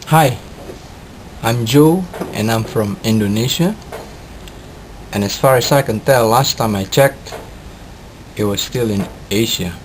Hi, I'm Joe and I'm from Indonesia, and as far as I can tell, last time I checked, it was still in Asia.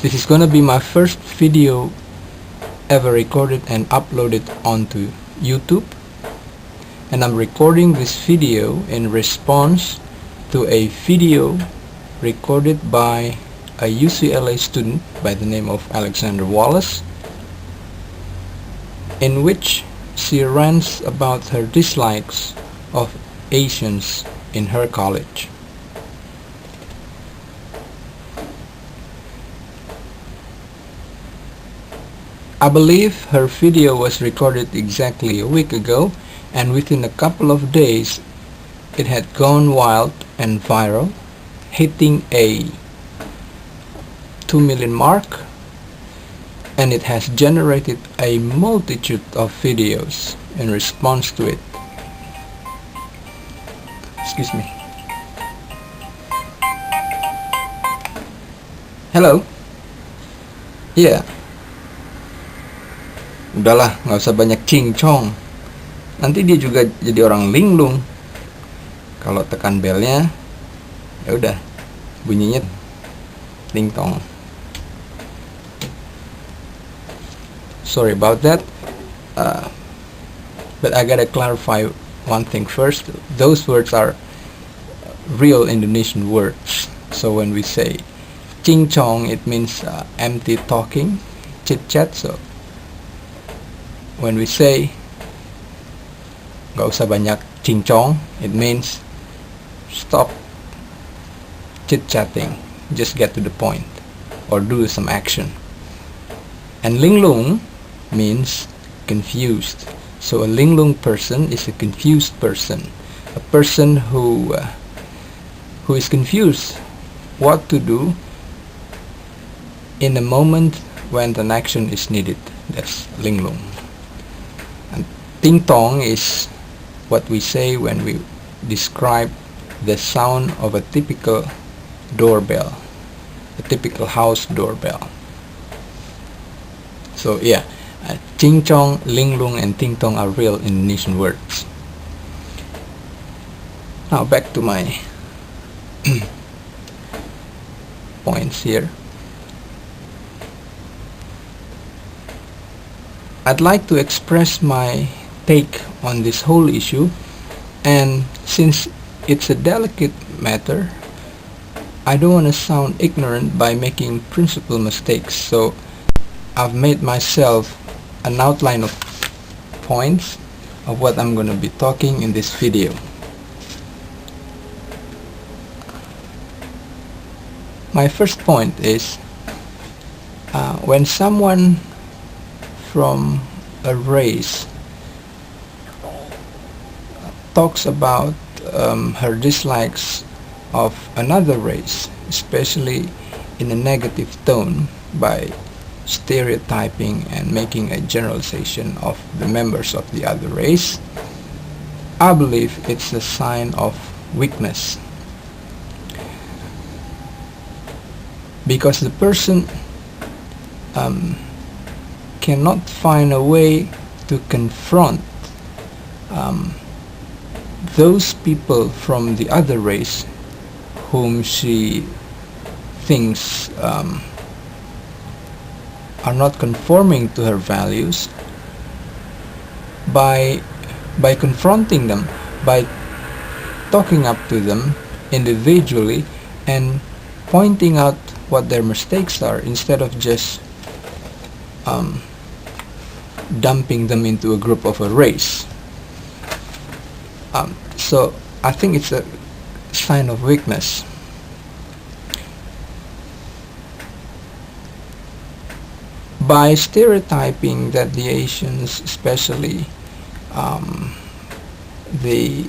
This is gonna be my first video ever recorded and uploaded onto YouTube, and I'm recording this video in response to a video recorded by a UCLA student by the name of Alexandra Wallace, in which she rants about her dislikes of Asians in her college. I believe her video was recorded exactly a week ago, and within a couple of days it had gone wild and viral, hitting a 2 million mark, and it has generated a multitude of videos in response to it. Excuse me. Hello? Yeah. Udahlah, nggak usah banyak cincong. Nanti dia juga jadi orang linglung. Kalau tekan belnya, ya udah, bunyinya ting tong. Sorry about that, but I gotta clarify one thing first. Those words are real Indonesian words. So when we say cincong, it means empty talking, chit chat. So when we say gak usah banyak cincong, it means stop chit chatting, just get to the point or do some action. And linglung means confused. So a linglung person is a confused person, a person who is confused what to do in a moment when an action is needed. That's linglung. And ting tong is what we say when we describe the sound of a typical doorbell, a typical house doorbell. So yeah, cincong, linglung, and ting tong are real Indonesian words. Now back to my points here. I'd like to express my take on this whole issue, and since it's a delicate matter, I don't want to sound ignorant by making principal mistakes, so I've made myself an outline of points of what I'm going to be talking in this video. My first point is when someone from a race talks about her dislikes of another race, especially in a negative tone, by stereotyping and making a generalization of the members of the other race, I believe it's a sign of weakness, because the person cannot find a way to confront those people from the other race whom she thinks are not conforming to her values, by confronting them, by talking up to them individually and pointing out what their mistakes are, instead of just dumping them into a group of a race. So I think it's a sign of weakness. By stereotyping that the Asians, especially the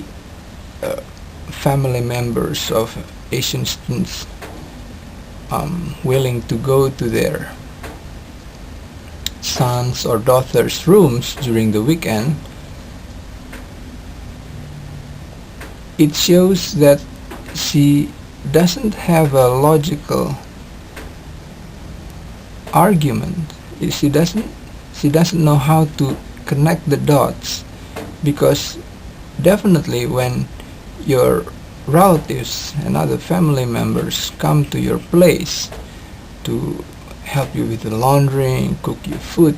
family members of Asian students, willing to go to their sons or daughters' rooms during the weekend, it shows that she doesn't have a logical argument. She doesn't She doesn't know how to connect the dots, because definitely when your relatives and other family members come to your place to help you with the laundry, cook your food,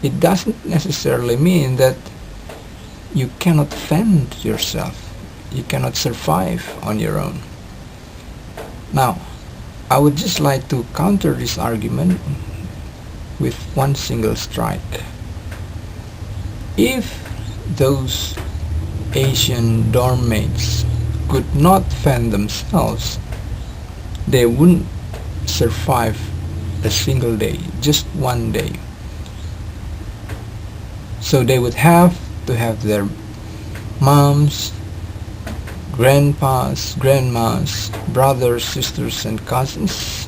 it doesn't necessarily mean that you cannot fend yourself. You cannot survive on your own. Now, I would just like to counter this argument with one single strike. If those Asian dorm mates could not fend themselves, they wouldn't survive a single day, just one day. So they would have to have their moms, grandpas, grandmas, brothers, sisters, and cousins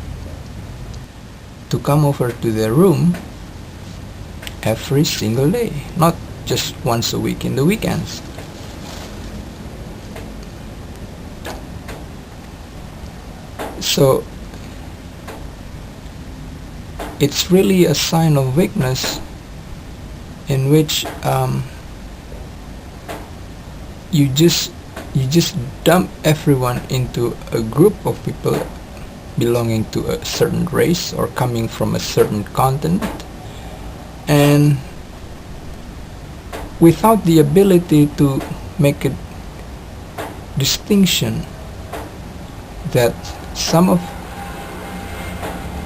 to come over to their room every single day, not just once a week in the weekends. So it's really a sign of weakness in which you just dump everyone into a group of people belonging to a certain race or coming from a certain continent, and without the ability to make a distinction that some of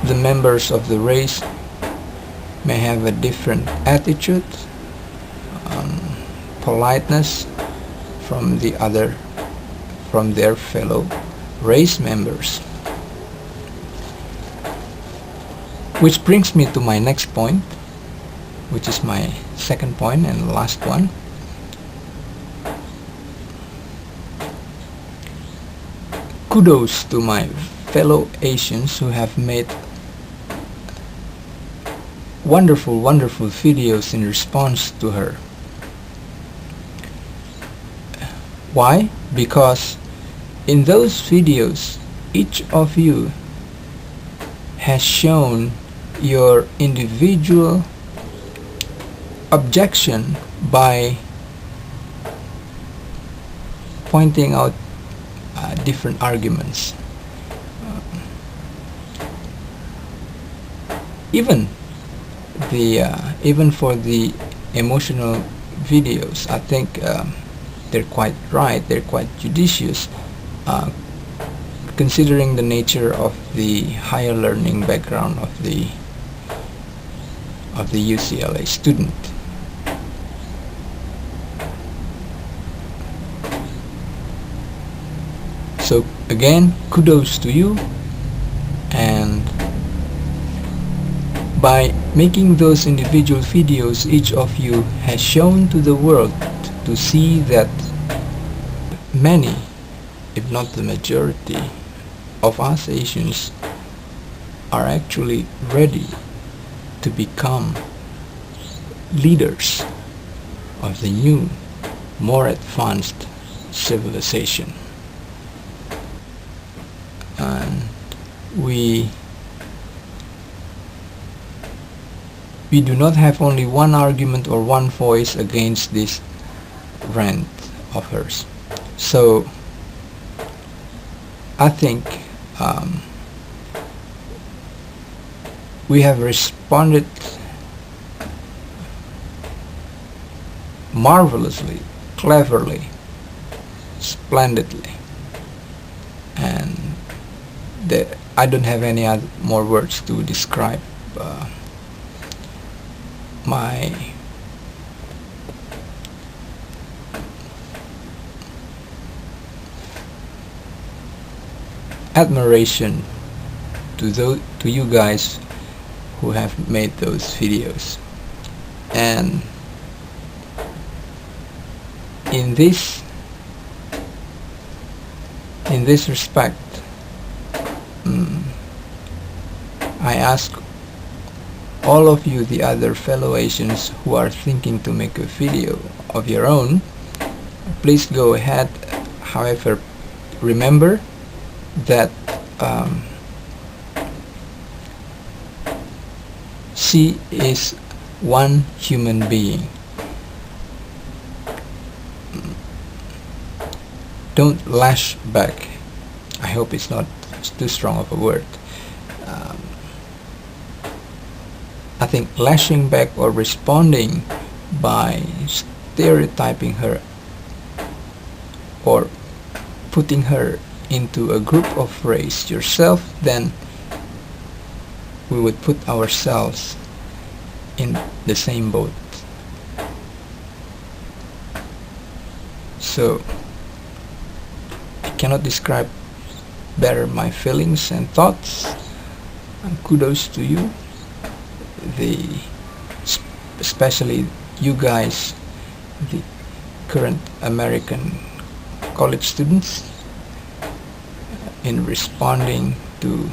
the members of the race may have a different attitude, politeness from their fellow race members. Which brings me to my next point, which is my second point and last one. Kudos to my fellow Asians who have made wonderful videos in response to her. Why? Because in those videos, each of you has shown your individual objection by pointing out different arguments. Even for the emotional videos, I think they're quite right, they're quite judicious, considering the nature of the higher learning background of the UCLA student. So again, kudos to you, and by making those individual videos, each of you has shown to the world to see that many, if not the majority, of us Asians are actually ready to become leaders of the new, more advanced civilization. And we do not have only one argument or one voice against this rant of hers. So I think we have responded marvelously, cleverly, splendidly, and I don't have any other more words to describe my admiration to you guys who have made those videos. And in this respect, I ask all of you, the other fellow Asians who are thinking to make a video of your own, please go ahead. However, remember that she is one human being. Don't lash back. I hope it's not too strong of a word. I think lashing back or responding by stereotyping her or putting her into a group of race yourself, then we would put ourselves in the same boat. So I cannot describe better my feelings and thoughts, and kudos to you, especially you guys, the current American college students, in responding to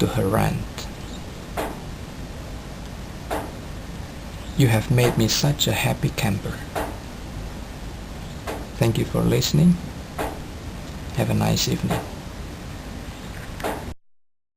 her rant. You have made me such a happy camper. Thank you for listening. Have a nice evening.